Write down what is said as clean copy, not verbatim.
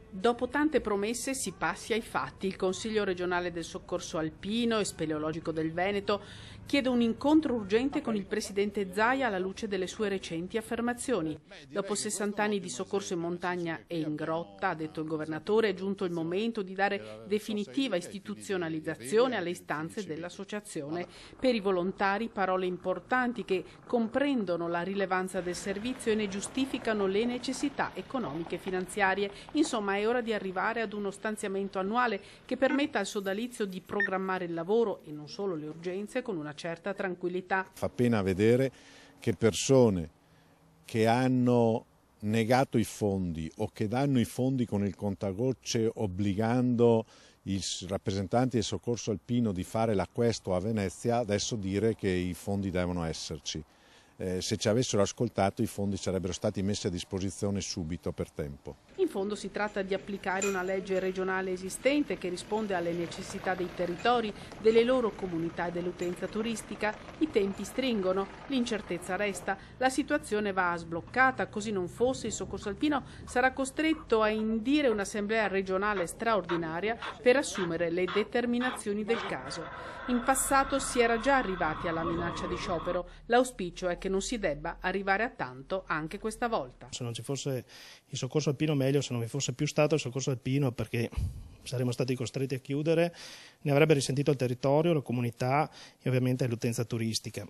Dopo tante promesse si passi ai fatti. Il Consiglio regionale del soccorso alpino e speleologico del Veneto chiede un incontro urgente con il presidente Zaia alla luce delle sue recenti affermazioni. Dopo 60 anni di soccorso in montagna e in grotta, ha detto il governatore, è giunto il momento di dare definitiva istituzionalizzazione alle istanze dell'associazione. Per i volontari parole importanti che comprendono la rilevanza del servizio e ne giustificano le necessità economiche e finanziarie. Insomma, è ora di arrivare ad uno stanziamento annuale che permetta al sodalizio di programmare il lavoro e non solo le urgenze con una certa tranquillità. Fa pena vedere che persone che hanno negato i fondi o che danno i fondi con il contagocce obbligando i rappresentanti del soccorso alpino di fare l'acquisto a Venezia, adesso dire che i fondi devono esserci. Se ci avessero ascoltato i fondi sarebbero stati messi a disposizione subito per tempo. In fondo si tratta di applicare una legge regionale esistente che risponde alle necessità dei territori, delle loro comunità e dell'utenza turistica. I tempi stringono, l'incertezza resta, la situazione va sbloccata, così non fosse il soccorso alpino sarà costretto a indire un'assemblea regionale straordinaria per assumere le determinazioni del caso. In passato si era già arrivati alla minaccia di sciopero, l'auspicio è che non si debba arrivare a tanto anche questa volta. Se non ci fosse il soccorso alpino meglio, se non vi fosse più stato il soccorso alpino, perché saremmo stati costretti a chiudere, ne avrebbe risentito il territorio, la comunità e ovviamente l'utenza turistica.